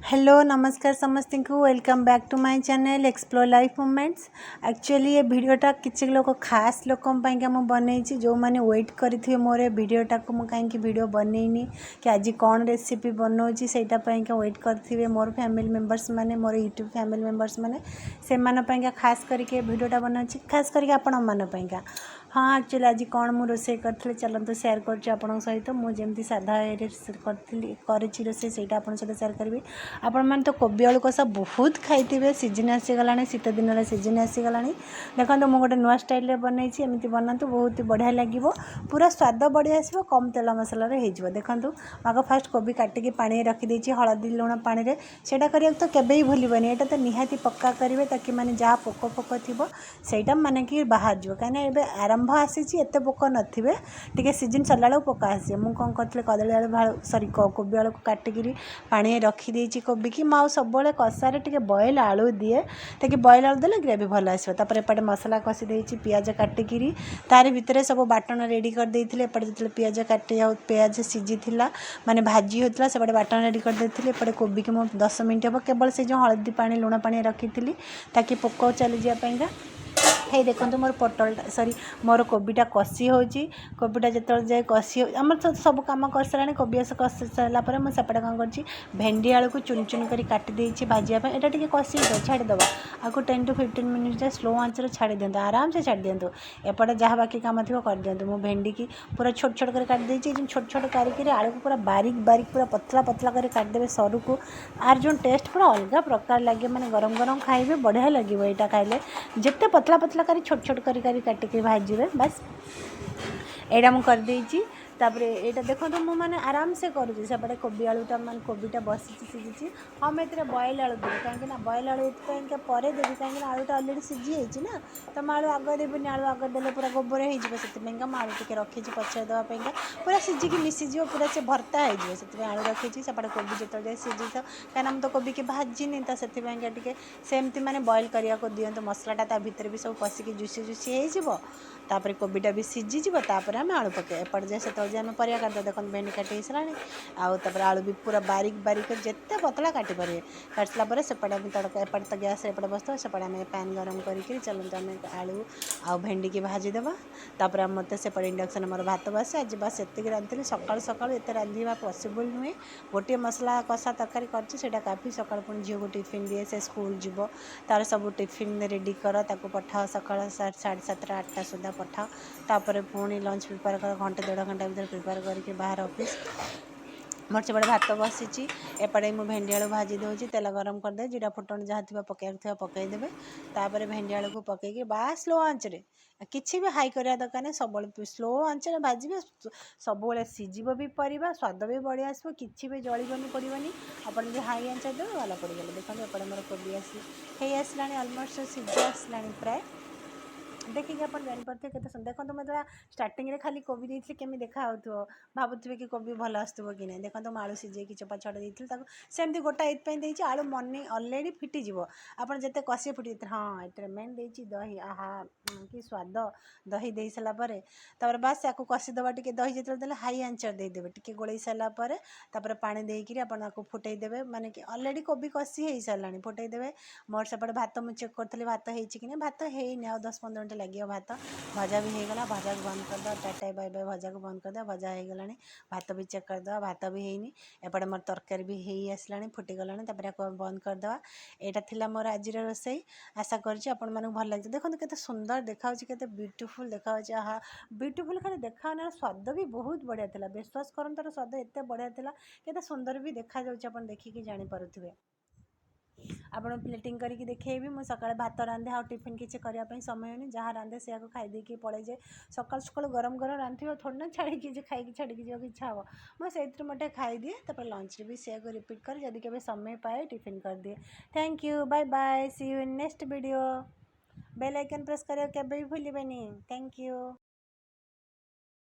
Hello नमस्कार समस्त को welcome back to my channel explore life moments. Actually ये वीडियोटा किसी लोग खास लोक बनई जो मैंने वेट करेंगे मोर ए वीडियोटा को मुझे कहीं वीडियो बनईनी कि आज कौन रेसिपी बनाऊँगी सेटापाई वेट करेंगे मोर फैमिली मेम्बर्स मैंने मोर यूट्यूब फैमिली मेम्बर्स मैंने से खास करके वीडियोटा बनाऊँगी खास करके आपण मानी। हाँ एक्चुअली आज कौन मुझे रोसे करी चलते सेयार कर सहित मुझे साधा करी रोसे से सेयार करी। आपण मैंने तो कोबी आलू कषा बहुत खाई सीजन आसीगला शीत दिन सीजन आसीगला। देखो तो मुझे गोटे नुआ स्टाइल बनई एमती बनातु बहुत बढ़िया लगे पूरा स्वाद बढ़िया आसो कम तेल मसला हो। देखो आग फास्ट कोबी काटिकी पानी रखीदे हलदी लुण पानी में सेटा करा तो केवे भूलबनी यहाँ तो निहाती पक्का करेंगे ताकि मैंने जहाँ पोक फोक थी सहीटा माने कि बाहर जाए कहीं आरंभ आसी एत पोक नए सीजन सरला पोक आसे मुझे कौन करी कदली आलू सरी कोबी आलू को काटिकी पानी रखीदे कोबी की मुझे सब कषार टे बॉयल आलू दिए ताकि बॉयल आलू देले ग्रेवी भल आसो। एपटे मसला कषी देती पियाज काटिकी तार भितर सब बाटन रेडी कर देते एपटे जो पियाज काटी पियाज सीझी माने भाजी होता सेपटे बाटन रेडी कर देती एपटे कोबी की मुझे 10 मिनट हम केवल से जो हलदी पानी लुण पानी रखी ताकि पोक चली जापाईका। हे देखो मोर पटल सरी मोर कोबीटा कषी होबीटा जो जाए कषी आम तो सब कम कर सारा कोबी आस कषि सारापर मुझे सेपटे कौन कर भेंडी आलू को चुन चुन कर काटिदे भाजपा यहाँ टे कषि छाड़ीदेव आपको 10 to 15 मिनिट जाए स्लो आंच छाड़ी दिंतु आराम से छाड़ी दिंतु एपटे जहाँ बाकी कम थी कर दिंतु मु भेंडी की पूरा छोट छोट कर काटिदे छोट छोट कारिकी आलू को पूरा बारीक बारीक पूरा पतला पतला कर काटिदेवे सरू को आर जो टेस्ट पूरा अलग प्रकार लगे मैंने गरम गरम खाइबे बढ़िया लगे यहाँ खाइले जिते पतला पतला कर छोट छोट कर काटिके भाजबे बस एटा मु कर देइची। तापरे एटा देखो तो मुझे आराम से करुँगी सेपटे कोबी आलूटा मान कोबीटा बसी सीझी हम ये बॉयल आलू देवी कहीं बॉयल आलू ये देवी कहीं आलूटा अलरेडी सीझी ना तो मुझे आलू आग देवी आलू आग देले पूरा गोबर हो आलू टे रखी पचार देवाई पूरा सीझिकी मिसीज पूरा से भर्ता हो आलू रखी सेपटे कोबी जो जाए सीझी था कहीं तो कोबी की भाजीनी तो से सेमती मैंने बॉयल करने को दिंतु मसलाटा भितर भी सब पशिकी जुसी जुसी होपर कोबीटा भी सीझीज आम आलू पके एपटे जाए से आम पर काट देखो भेंडी काटी सारा आउे आलू भी पूरा बारीक बारीक जिते पतला काटी पारे काट सारापर सेपटे तड़का एपटे तो गैस एपटे बसता सेपटे आम पैन गरम करके चलते आम आलू आ भेंडी की भाजीदेवा तापर मत सेपटे इंडक्शन मोर भात बसे आज बस एतिक रांधि सकाल सकाल एत रांधा पसिबल नुहे गोटे मसला कषा तरकारी कर काफी सका पुणी झील को टिफिन दिए से स्कूल जीव तार सब टिफिन रेडी कर ताको पठाओ सका 7:30 8टा सुधा पठाओ तापर पुणी लंच प्रिपेयर कर घंटे 1.5 घंटा भर प्रिपेयर करके बाहर ऑफिस मोर से भात बसी एपटे मुझे भेंडी आलू भाजी दूसरी तेल गरम करदे जीरा फुटण जहाँ थी पकड़ पकईदेवे तापर भेंडी आलू को पकईकी बास स्लो आंच किसी भी हाई करा दरकार सब स्लो आंच भाजबे सब सीझ भी परिवा स्वाद भी बढ़िया आसो कि भी जलनी पड़ोनी आपड़ जो हाई आंच देवे गला पड़गला देखो एपटे मोर कोबी आसला अलमोस्ट सीझी आसला प्राय देखिए आप जापारे के देखो मतलब स्टार्टिंग में खाली कोबी देती केमी देखा भावुवे कि कोबी भल आसो कि नहीं देखो मुझे आलू सीझे चोपा छड़ा देती सेमती गोटा ये आलू मन अलरेडी फिटिज आप जिते कषि फुटी हाँ ये मेन देती दही आहा कि स्वाद दही दे सारापर तापर बास या कषिदेवा टे दही जो हाई आंचर देदेवे टे गोल सारापर पानी देकर आपको फुटेदेवे माने कि अलरेडी कोबी कषि हो सारा फुटेदेवे मोर सेपटे भात मुझे चेक करी भात हो भात है आ 10-15 मिनट लगे भात भजा भी होगा भजा को बंद करदे टाटा बाय बाय भजा को बंद करदे भजा होगा भात भी चेक करदे भात भी होनी एपटे मोर तरकारी भी हो आसला फुटीगला बंद करदे यहाँ था मोर आज रोसई आशा कर भल लगे देखो केते सुंदर देखा केते ब्यूटीफुल देखा हाँ ब्यूटीफुल खाली देखा स्वाद भी बहुत बढ़िया था विश्वास करन तार स्वाद एत बढ़िया था केते सुंदर भी देखा देखिकी जानीपे आप प्लेटिंग करके देखेबी मुझे सका भात रांधे आ टिफिन किसी करने समय नहीं जहाँ रांधे से खाईदे पड़े जाए सका सका गरम गरम रांधे थोड़ी ना छाड़ी खाई छाड़ी जाओ इच्छा हम मुझे मोटे खाईदिए तापर लंच भी से रिपीट कर जदि के समय पाए टिफिन कर दिए। Thank you bye bye see you in next video bell icon press करें के भी भूलिए। Thank you.